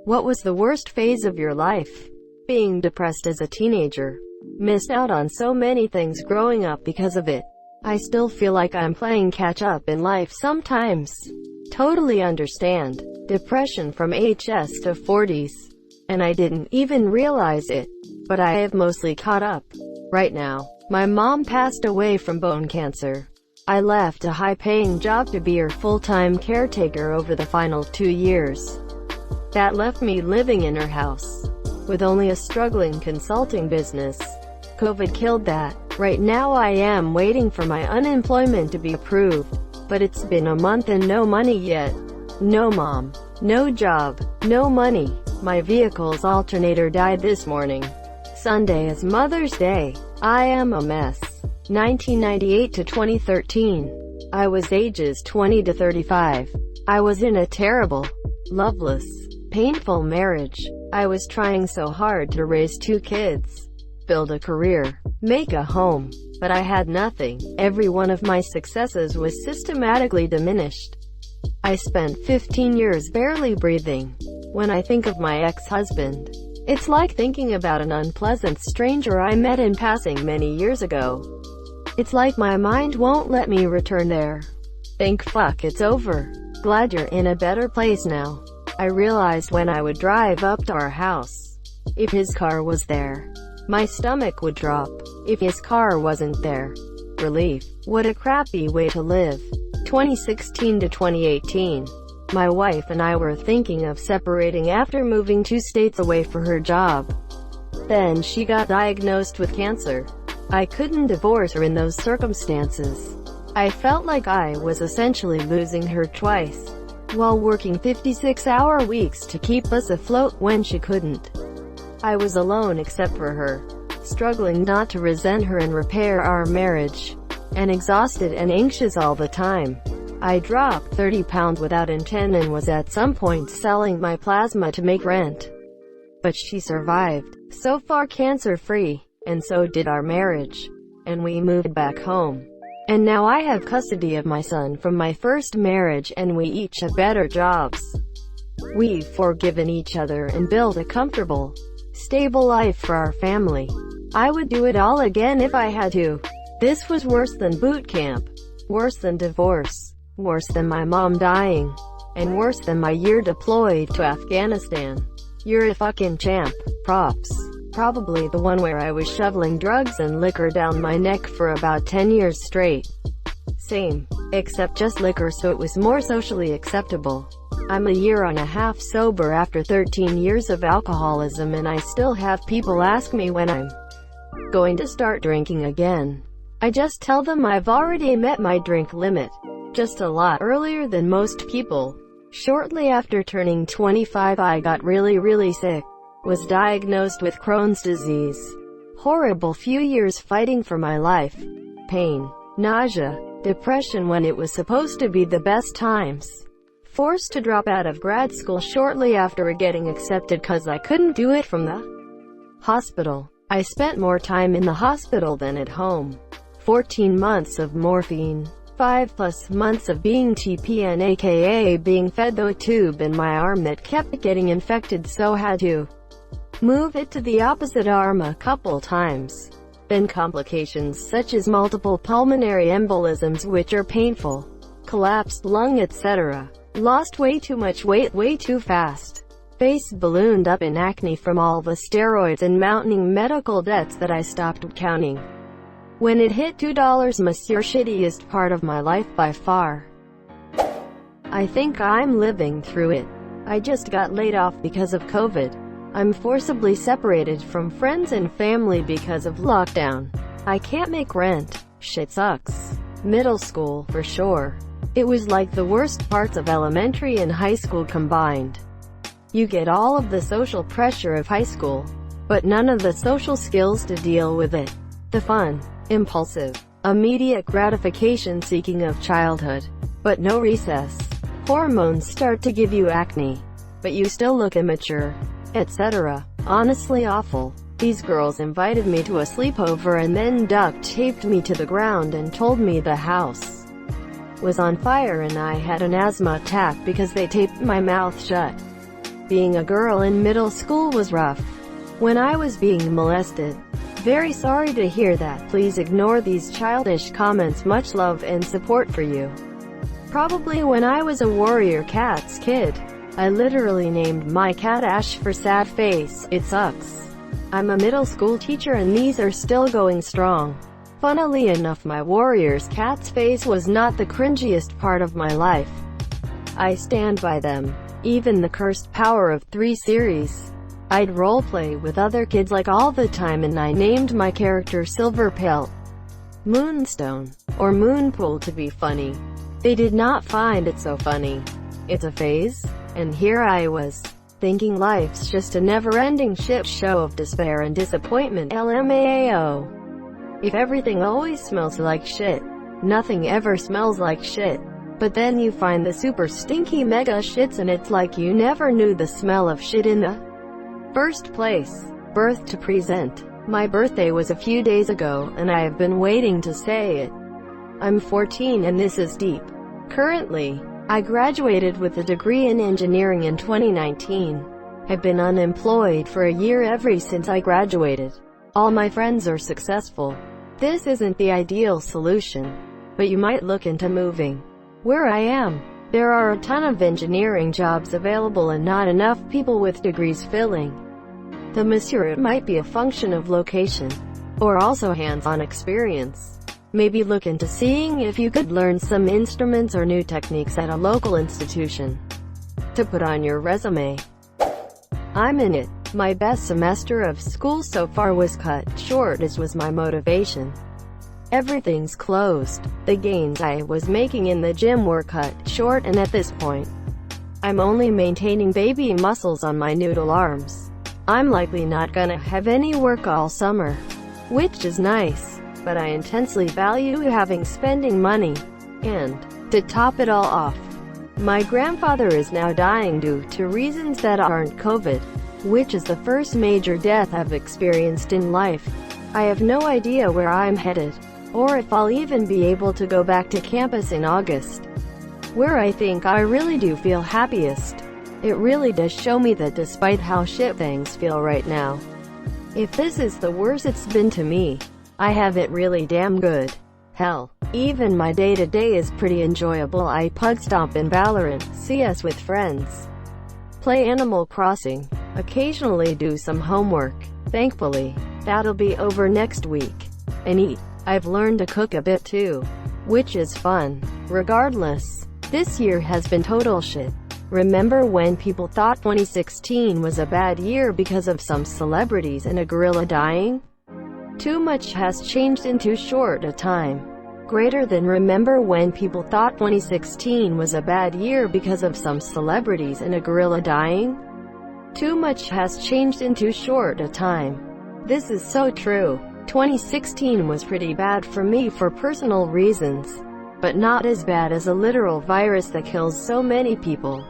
What was the worst phase of your life? Being depressed as a teenager. Missed out on so many things growing up because of it. I still feel like I'm playing catch up in life sometimes. Totally understand. Depression from HS to 40s. And I didn't even realize it. But I have mostly caught up. Right now, my mom passed away from bone cancer. I left a high-paying job to be her full-time caretaker over the final 2 years. That left me living in her house, with only a struggling consulting business. COVID killed that. Right now I am waiting for my unemployment to be approved, but it's been a month and no money yet. No mom, no job, no money. My vehicle's alternator died this morning. Sunday is Mother's Day. I am a mess. 1998 to 2013. I was ages 20 to 35. I was in a terrible, loveless, painful marriage. I was trying so hard to raise 2 kids, build a career, make a home, but I had nothing. Every one of my successes was systematically diminished. I spent 15 years barely breathing. When I think of my ex-husband, it's like thinking about an unpleasant stranger I met in passing many years ago. It's like my mind won't let me return there. Thank fuck it's over. Glad you're in a better place now. I realized when I would drive up to our house, if his car was there, my stomach would drop. If his car wasn't there, relief. What a crappy way to live. 2016 to 2018. My wife and I were thinking of separating after moving 2 states away for her job. Then she got diagnosed with cancer. I couldn't divorce her in those circumstances. I felt like I was essentially losing her twice, while working 56-hour weeks to keep us afloat when she couldn't. I was alone except for her, struggling not to resent her and repair our marriage, and exhausted and anxious all the time. I dropped 30 pounds without intent and was at some point selling my plasma to make rent. But she survived, so far cancer-free, and so did our marriage. And we moved back home. And now I have custody of my son from my first marriage and we each have better jobs. We've forgiven each other and built a comfortable, stable life for our family. I would do it all again if I had to. This was worse than boot camp, worse than divorce, worse than my mom dying, and worse than my year deployed to Afghanistan. You're a fucking champ. Props. Probably the one where I was shoveling drugs and liquor down my neck for about 10 years straight. Same. Except just liquor, so it was more socially acceptable. I'm a year and a half sober after 13 years of alcoholism, and I still have people ask me when I'm going to start drinking again. I just tell them I've already met my drink limit, just a lot earlier than most people. Shortly after turning 25 I got really sick. Was diagnosed with Crohn's disease. Horrible few years fighting for my life. Pain, nausea, depression when it was supposed to be the best times. Forced to drop out of grad school shortly after getting accepted cause I couldn't do it from the hospital. I spent more time in the hospital than at home. 14 months of morphine. 5+ months of being TPN, aka being fed the tube in my arm that kept getting infected, so had to move it to the opposite arm a couple times. Then complications such as multiple pulmonary embolisms, which are painful, collapsed lung, etc. Lost way too much weight way too fast. Face ballooned up in acne from all the steroids and mounting medical debts that I stopped counting. When it hit $2, monsieur, shittiest part of my life by far. I think I'm living through it. I just got laid off because of COVID. I'm forcibly separated from friends and family because of lockdown. I can't make rent. Shit sucks. Middle school, for sure. It was like the worst parts of elementary and high school combined. You get all of the social pressure of high school, but none of the social skills to deal with it. The fun, impulsive, immediate gratification seeking of childhood, but no recess. Hormones start to give you acne, but you still look immature, etc. Honestly awful. These girls invited me to a sleepover and then duct taped me to the ground and told me the house was on fire and I had an asthma attack because they taped my mouth shut. Being a girl in middle school was rough. When I was being molested. Very sorry to hear that. Please ignore these childish comments. Much love and support for you. Probably when I was a warrior cats kid. I literally named my cat Ash for sad face. It sucks. I'm a middle school teacher and these are still going strong. Funnily enough, my warrior's cat's face was not the cringiest part of my life. I stand by them. Even the Cursed Power of 3 series. I'd roleplay with other kids like all the time and I named my character Silver Pelt, Moonstone, or Moonpool to be funny. They did not find it so funny. It's a phase. And here I was, thinking life's just a never-ending shit show of despair and disappointment. LMAO. If everything always smells like shit, nothing ever smells like shit. But then you find the super stinky mega shits and it's like you never knew the smell of shit in the first place. Birth to present. My birthday was a few days ago, and I have been waiting to say it. I'm 14 and this is deep. Currently, I graduated with a degree in engineering in 2019. I've been unemployed for a year ever since I graduated. All my friends are successful. This isn't the ideal solution, but you might look into moving. Where I am, there are a ton of engineering jobs available and not enough people with degrees filling. It might be a function of location, or also hands-on experience. Maybe look into seeing if you could learn some instruments or new techniques at a local institution to put on your resume. I'm in it. My best semester of school so far was cut short, as was my motivation. Everything's closed. The gains I was making in the gym were cut short, and at this point, I'm only maintaining baby muscles on my noodle arms. I'm likely not gonna have any work all summer, which is nice. But I intensely value spending money. And, to top it all off, my grandfather is now dying due to reasons that aren't COVID, which is the first major death I've experienced in life. I have no idea where I'm headed, or if I'll even be able to go back to campus in August, where I think I really do feel happiest. It really does show me that despite how shit things feel right now, if this is the worst it's been to me, I have it really damn good. Hell, even my day-to-day is pretty enjoyable. I pug stomp in Valorant, CS with friends, play Animal Crossing, occasionally do some homework. Thankfully, that'll be over next week. And eat. I've learned to cook a bit too, which is fun. Regardless, this year has been total shit. Remember when people thought 2016 was a bad year because of some celebrities and a gorilla dying? Too much has changed in too short a time. Greater than remember when people thought 2016 was a bad year because of some celebrities and a gorilla dying? Too much has changed in too short a time. This is so true. 2016 was pretty bad for me for personal reasons, but not as bad as a literal virus that kills so many people.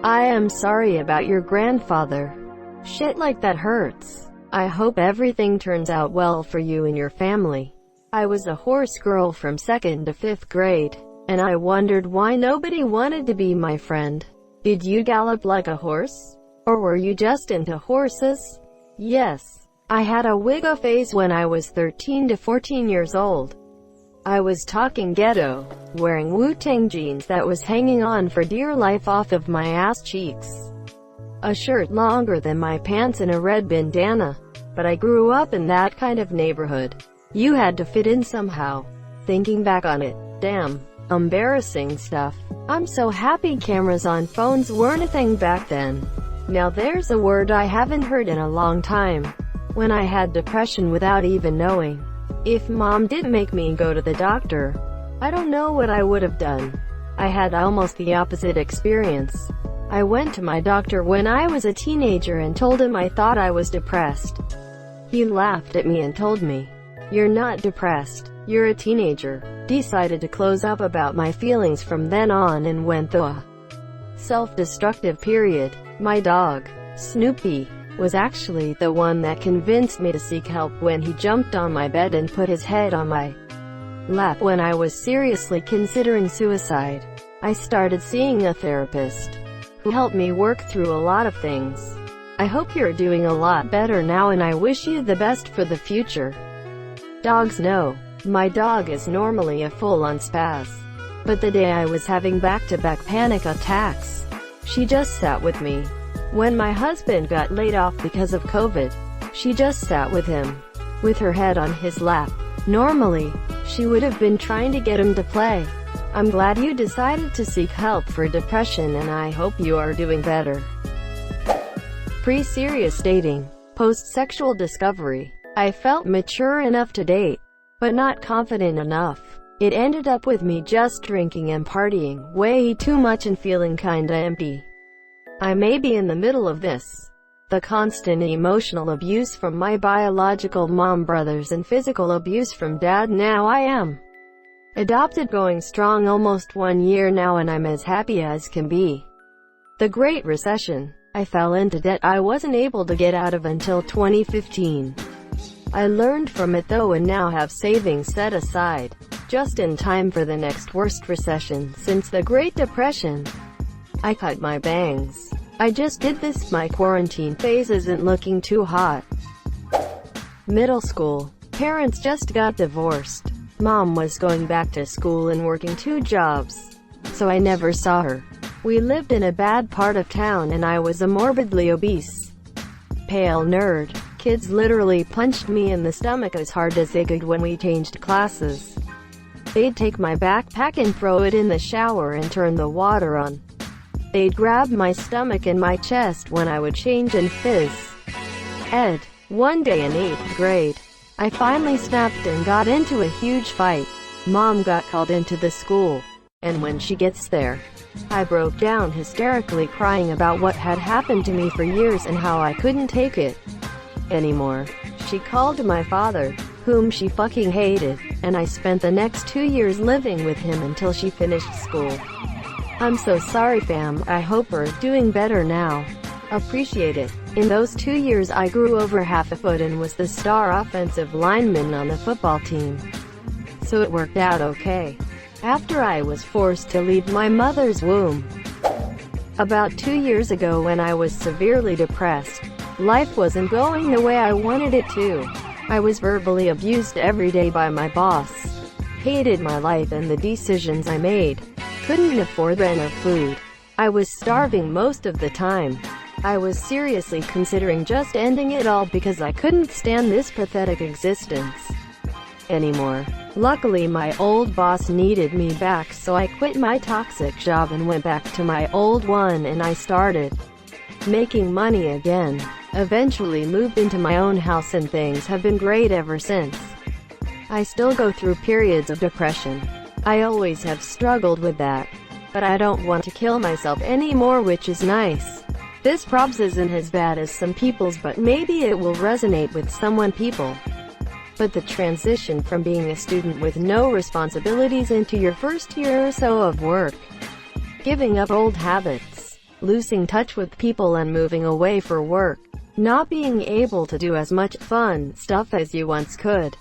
I am sorry about your grandfather. Shit like that hurts. I hope everything turns out well for you and your family. I was a horse girl from 2nd to 5th grade, and I wondered why nobody wanted to be my friend. Did you gallop like a horse? Or were you just into horses? Yes. I had a wigga phase when I was 13 to 14 years old. I was talking ghetto, wearing Wu-Tang jeans that was hanging on for dear life off of my ass cheeks, a shirt longer than my pants and a red bandana. But I grew up in that kind of neighborhood. You had to fit in somehow. Thinking back on it, damn, embarrassing stuff. I'm so happy cameras on phones weren't a thing back then. Now there's a word I haven't heard in a long time. When I had depression without even knowing. If mom didn't make me go to the doctor, I don't know what I would have done. I had almost the opposite experience. I went to my doctor when I was a teenager and told him I thought I was depressed. He laughed at me and told me, "You're not depressed, you're a teenager." Decided to close up about my feelings from then on and went through a self-destructive period. My dog, Snoopy, was actually the one that convinced me to seek help when he jumped on my bed and put his head on my lap when I was seriously considering suicide. I started seeing a therapist who helped me work through a lot of things. I hope you're doing a lot better now and I wish you the best for the future. Dogs know. My dog is normally a full-on spaz. But the day I was having back-to-back panic attacks, she just sat with me. When my husband got laid off because of COVID, she just sat with him, with her head on his lap. Normally, she would have been trying to get him to play. I'm glad you decided to seek help for depression and I hope you are doing better. Pre-serious dating. Post-sexual discovery. I felt mature enough to date, but not confident enough. It ended up with me just drinking and partying way too much and feeling kinda empty. I may be in the middle of this. The constant emotional abuse from my biological mom, brothers, and physical abuse from dad. Now I am adopted, going strong almost 1 year now, and I'm as happy as can be. The Great Recession. I fell into debt I wasn't able to get out of until 2015. I learned from it though and now have savings set aside, just in time for the next worst recession since the Great Depression. I cut my bangs. I just did this. My quarantine phase isn't looking too hot. Middle school. Parents just got divorced. Mom was going back to school and working 2 jobs, so I never saw her. We lived in a bad part of town and I was a morbidly obese, pale nerd. Kids literally punched me in the stomach as hard as they could when we changed classes. They'd take my backpack and throw it in the shower and turn the water on. They'd grab my stomach and my chest when I would change and phys ed. One day in 8th grade, I finally snapped and got into a huge fight. Mom got called into the school, and when she gets there, I broke down hysterically, crying about what had happened to me for years and how I couldn't take it anymore. She called my father, whom she fucking hated, and I spent the next 2 years living with him until she finished school. I'm so sorry fam, I hope we're doing better now. Appreciate it. In those 2 years I grew over half a foot and was the star offensive lineman on the football team. So it worked out okay. After I was forced to leave my mother's womb. About 2 years ago, when I was severely depressed, life wasn't going the way I wanted it to. I was verbally abused every day by my boss. Hated my life and the decisions I made. Couldn't afford rent or food. I was starving most of the time. I was seriously considering just ending it all because I couldn't stand this pathetic existence anymore. Luckily my old boss needed me back, so I quit my toxic job and went back to my old one, and I started making money again. Eventually moved into my own house and things have been great ever since. I still go through periods of depression. I always have struggled with that. But I don't want to kill myself anymore, which is nice. This probs isn't as bad as some people's, but maybe it will resonate with some people. But the transition from being a student with no responsibilities into your first year or so of work, giving up old habits, losing touch with people and moving away for work, not being able to do as much fun stuff as you once could.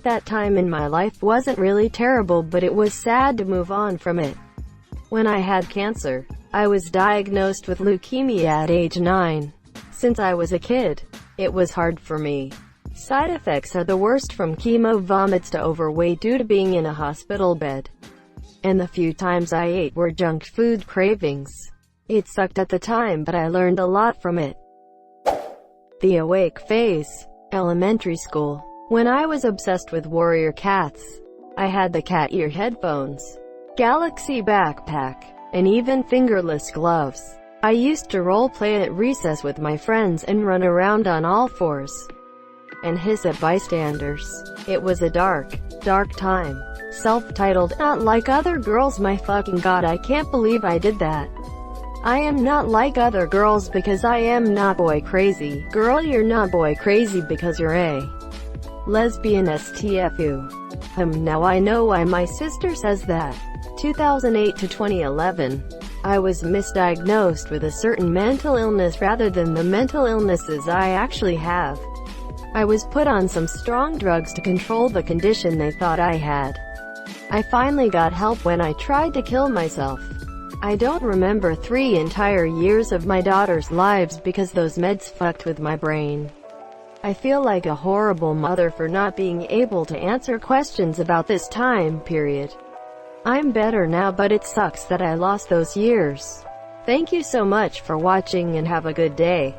That time in my life wasn't really terrible, but it was sad to move on from it. When I had cancer, I was diagnosed with leukemia at age 9. Since I was a kid, it was hard for me. Side effects are the worst, from chemo vomits to overweight due to being in a hospital bed. And the few times I ate were junk food cravings. It sucked at the time, but I learned a lot from it. The awake phase. Elementary school. When I was obsessed with warrior cats, I had the cat ear headphones, Galaxy backpack, and even fingerless gloves. I used to role-play at recess with my friends and run around on all fours and hiss at bystanders. It was a dark time. Self-titled, Not Like Other Girls. My fucking god, I can't believe I did that. I am not like other girls because I am not boy crazy. Girl, you're not boy crazy because you're a lesbian. STFU. Now I know why my sister says that. 2008 to 2011. I was misdiagnosed with a certain mental illness rather than the mental illnesses I actually have. I was put on some strong drugs to control the condition they thought I had. I finally got help when I tried to kill myself. I don't remember 3 entire years of my daughter's lives because those meds fucked with my brain. I feel like a horrible mother for not being able to answer questions about this time period. I'm better now, but it sucks that I lost those years. Thank you so much for watching and have a good day.